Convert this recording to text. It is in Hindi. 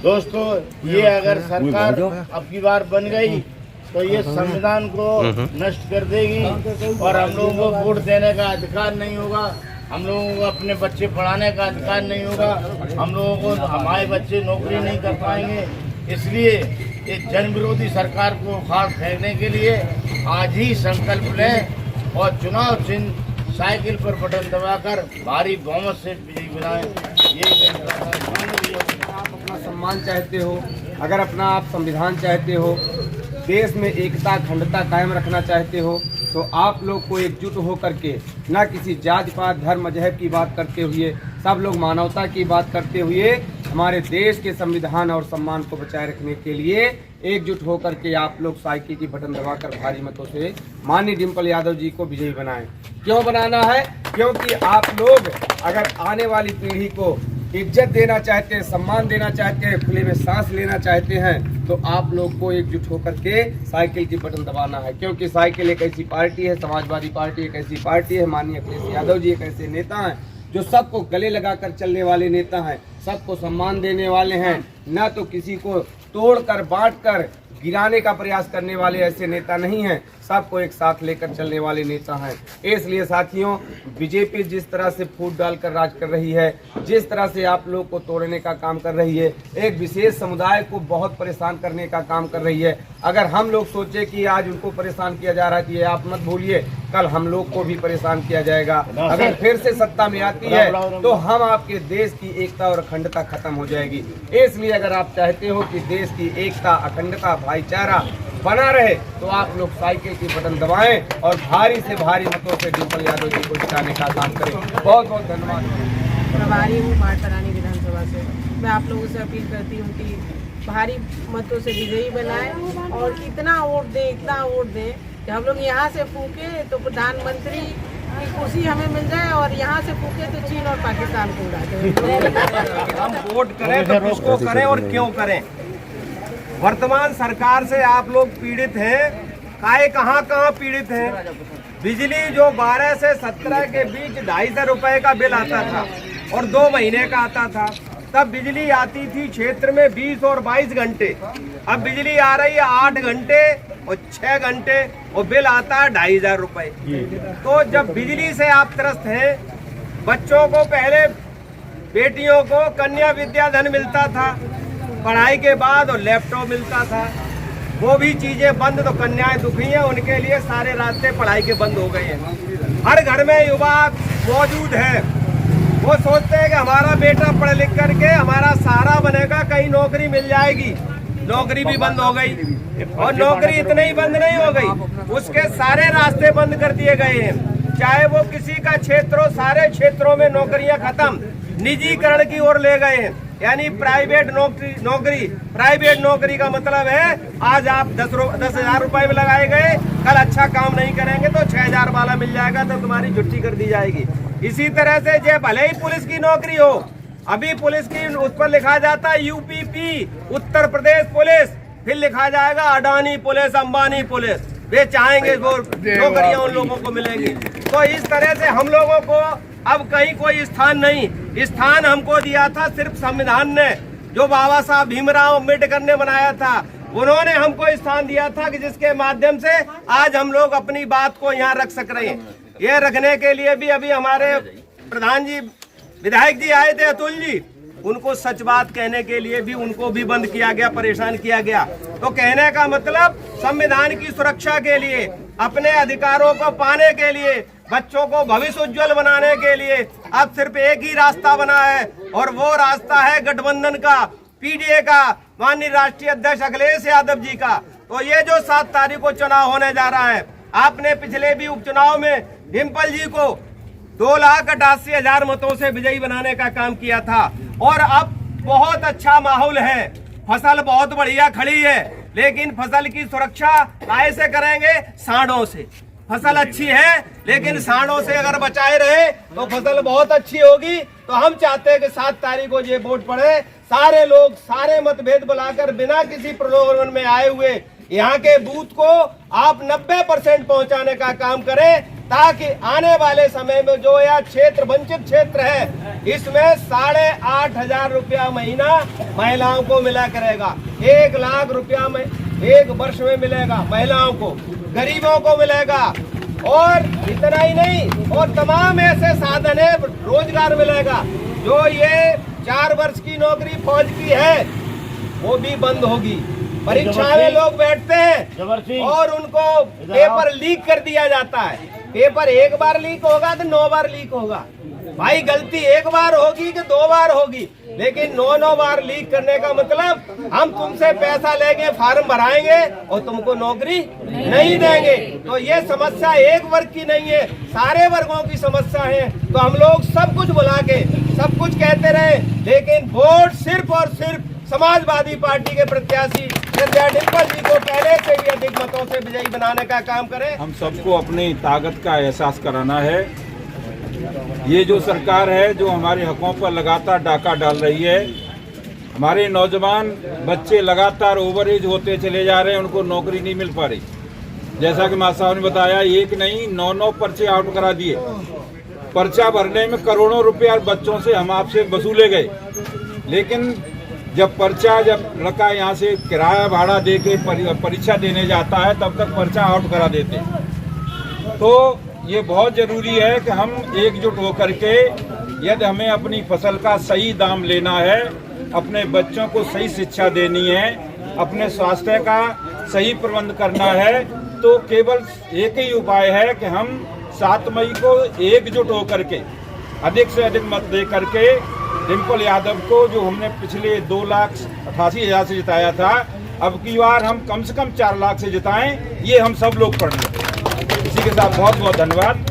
दोस्तों, ये अगर सरकार अब की बार बन गई तो ये संविधान को नष्ट कर देगी और हम लोगों को वोट देने का अधिकार नहीं होगा, हम लोगों को अपने बच्चे पढ़ाने का अधिकार नहीं होगा, हम लोगों को हमारे बच्चे नौकरी नहीं कर पाएंगे। इसलिए ये जन विरोधी सरकार को उखाड़ फेंकने के लिए आज ही संकल्प लें और चुनाव चिन्ह साइकिल पर बटन दबाकर भारी बहुमत से विजयी बनाएं। ये आप अपना सम्मान चाहते हो, अगर अपना आप संविधान चाहते हो, देश में एकता अखंडता कायम रखना चाहते हो, तो आप लोग को एकजुट होकर के ना किसी जाति पात धर्म मजहब की बात करते हुए, सब लोग मानवता की बात करते हुए हमारे देश के संविधान और सम्मान को बचाए रखने के लिए एकजुट होकर के आप लोग साइकिल की बटन दबाकर भारी मतों से माननीय डिम्पल यादव जी को विजयी बनाएं। क्यों बनाना है? क्योंकि आप लोग अगर आने वाली पीढ़ी को इज्जत देना चाहते हैं, सम्मान देना चाहते हैं, खुले में सांस लेना चाहते हैं, तो आप लोग को एकजुट होकर के साइकिल की बटन दबाना है। क्योंकि साइकिल एक ऐसी पार्टी है, समाजवादी पार्टी एक ऐसी पार्टी है, माननीय अखिलेश यादव जी एक ऐसे नेता हैं जो सबको गले लगाकर चलने वाले नेता हैं, सबको सम्मान देने वाले हैं, ना तो किसी को तोड़कर बांटकर गिराने का प्रयास करने वाले ऐसे नेता नहीं हैं, सबको एक साथ लेकर चलने वाले नेता हैं। इसलिए साथियों, बीजेपी जिस तरह से फूट डालकर राज कर रही है, जिस तरह से आप लोग को तोड़ने का काम कर रही है, एक विशेष समुदाय को बहुत परेशान करने का काम कर रही है। अगर हम लोग सोचे कि आज उनको परेशान किया जा रहा है, ये आप मत भूलिए, कल हम लोग को भी परेशान किया जाएगा। अगर फिर से सत्ता में आती है तो हम आपके देश की एकता और अखंडता खत्म हो जाएगी। इसलिए अगर आप चाहते हो कि देश की एकता अखंडता भाईचारा बना रहे, तो आप लोग साइकिल की बटन दबाएं और भारी से भारी मतों से डिम्पल यादव जी को जिताने का काम करें। बहुत बहुत धन्यवाद। प्रभारी हूँ माटरानी विधानसभा से। मैं आप लोगों से अपील करती हूँ कि भारी मतों से विजयी बनाएं और इतना वोट दें कि हम लोग यहाँ से फूके तो प्रधानमंत्री की कुर्सी हमें मिल जाए और यहाँ से फूके तो चीन और पाकिस्तान को उड़ा दें। हम वोट करें तो किसको करें और क्यों करें? वर्तमान सरकार से आप लोग पीड़ित हैं, कहाँ पीड़ित हैं? बिजली जो 12 से 17 के बीच 250 रुपए का बिल आता था और 2 महीने का आता था, तब बिजली आती थी क्षेत्र में 20 और 22 घंटे। अब बिजली आ रही है 8 घंटे और 6 घंटे और बिल आता है 2,500 रुपए। तो जब बिजली से आप त्रस्त हैं, बच्चों को पहले बेटियों को कन्या विद्या धन मिलता था, पढ़ाई के बाद और लैपटॉप मिलता था, वो भी चीजें बंद, तो कन्याएं दुखी हैं, उनके लिए सारे रास्ते पढ़ाई के बंद हो गए हैं। हर घर में युवा मौजूद है, वो सोचते हैं कि हमारा बेटा पढ़ लिख करके हमारा सहारा बनेगा, कहीं नौकरी मिल जाएगी। नौकरी भी बंद हो गई और नौकरी इतनी ही बंद नहीं हो गई, उसके सारे रास्ते बंद कर दिए गए हैं। चाहे वो किसी का क्षेत्र हो, सारे क्षेत्रों में नौकरियां खत्म, निजीकरण की ओर ले गए हैं। यानी प्राइवेट नौकरी प्राइवेट नौकरी का मतलब है आज आप 10,000 रुपए में लगाए गए, कल अच्छा काम नहीं करेंगे तो 6,000 वाला मिल जाएगा, तो तुम्हारी छुट्टी कर दी जाएगी। इसी तरह से जो भले ही पुलिस की नौकरी हो, अभी पुलिस की उस पर लिखा जाता है यूपीपी उत्तर प्रदेश पुलिस, फिर लिखा जाएगा अडानी पुलिस अंबानी पुलिस, वे चाहेंगे वो नौकरियां उन लोगों को मिलेंगी। तो इस तरह से हम लोगों को अब कहीं कोई स्थान नहीं, स्थान हमको दिया था सिर्फ संविधान ने, जो बाबा साहब भीमराव अम्बेडकर ने बनाया था, उन्होंने हमको स्थान दिया था कि जिसके माध्यम से आज हम लोग अपनी बात को यहाँ रख सक रहे हैं। ये रखने के लिए भी अभी हमारे प्रधान जी विधायक जी आए थे, अतुल जी, उनको सच बात कहने के लिए भी उनको भी बंद किया गया, परेशान किया गया। तो कहने का मतलब संविधान की सुरक्षा के लिए, अपने अधिकारों को पाने के लिए, बच्चों को भविष्य उज्जवल बनाने के लिए अब सिर्फ एक ही रास्ता बना है और वो रास्ता है गठबंधन का, पीडीए का, माननीय राष्ट्रीय अध्यक्ष अखिलेश यादव जी का। तो ये जो 7 तारीख को चुनाव होने जा रहा है, आपने पिछले भी उपचुनाव में डिम्पल जी को 2,88,000 मतों से विजयी बनाने का काम किया था और अब बहुत अच्छा माहौल है, फसल बहुत बढ़िया खड़ी है, लेकिन फसल की सुरक्षा कैसे करेंगे? सांडों से। फसल अच्छी है लेकिन सांडों से अगर बचाए रहे तो फसल बहुत अच्छी होगी। तो हम चाहते हैं कि 7 तारीख को ये वोट पड़े, सारे लोग सारे मतभेद बुलाकर बिना किसी प्रलोभन में आए हुए यहाँ के बूथ को आप 90% पहुंचाने का काम करें। ताकि आने वाले समय में जो यह क्षेत्र वंचित क्षेत्र है इसमें 8,500 रुपया महीना महिलाओं को मिला करेगा। 1 लाख रुपया में 1 वर्ष में मिलेगा महिलाओं को, गरीबों को मिलेगा। और इतना ही नहीं, और तमाम ऐसे साधन है, रोजगार मिलेगा। जो ये 4 वर्ष की नौकरी फौज की है वो भी बंद होगी। परीक्षा में लोग बैठते हैं और उनको पेपर लीक कर दिया जाता है। पेपर 1 बार लीक होगा तो 9 बार लीक होगा। भाई गलती 1 बार होगी कि 2 बार होगी, लेकिन 9 बार लीक करने का मतलब हम तुमसे पैसा लेंगे, फार्म भराएंगे और तुमको नौकरी नहीं देंगे। तो ये समस्या एक वर्ग की नहीं है, सारे वर्गों की समस्या है। तो हम लोग सब कुछ बुला के सब कुछ कहते रहे, लेकिन वोट सिर्फ और सिर्फ समाजवादी पार्टी के प्रत्याशी विद्या डिम्पल जी को पहले से भी अधिक मतों से विजयी बनाने का काम करें। हम सबको अपनी ताकत का एहसास कराना है। ये जो सरकार है जो हमारे हकों पर लगातार डाका डाल रही है, हमारे नौजवान बच्चे लगातार ओवरएज होते चले जा रहे हैं, उनको नौकरी नहीं मिल पा रही। जैसा कि मां साहब ने बताया, एक नहीं 9 पर्चे आउट करा दिए। पर्चा भरने में करोड़ों रुपया बच्चों से हम आपसे वसूले गए, लेकिन जब लड़का यहाँ से किराया भाड़ा दे के परीक्षा देने जाता है तब तक पर्चा आउट करा देते। तो ये बहुत ज़रूरी है कि हम एकजुट होकर के, यदि हमें अपनी फसल का सही दाम लेना है, अपने बच्चों को सही शिक्षा देनी है, अपने स्वास्थ्य का सही प्रबंध करना है, तो केवल एक ही उपाय है कि हम 7 मई को एकजुट होकर के अधिक से अधिक मत दे करके डिम्पल यादव को, जो हमने पिछले 2,88,000 से जिताया था, अब की बार हम कम से कम 4 लाख से जिताएं। ये हम सब लोग पढ़ लें। इसी के साथ बहुत बहुत धन्यवाद।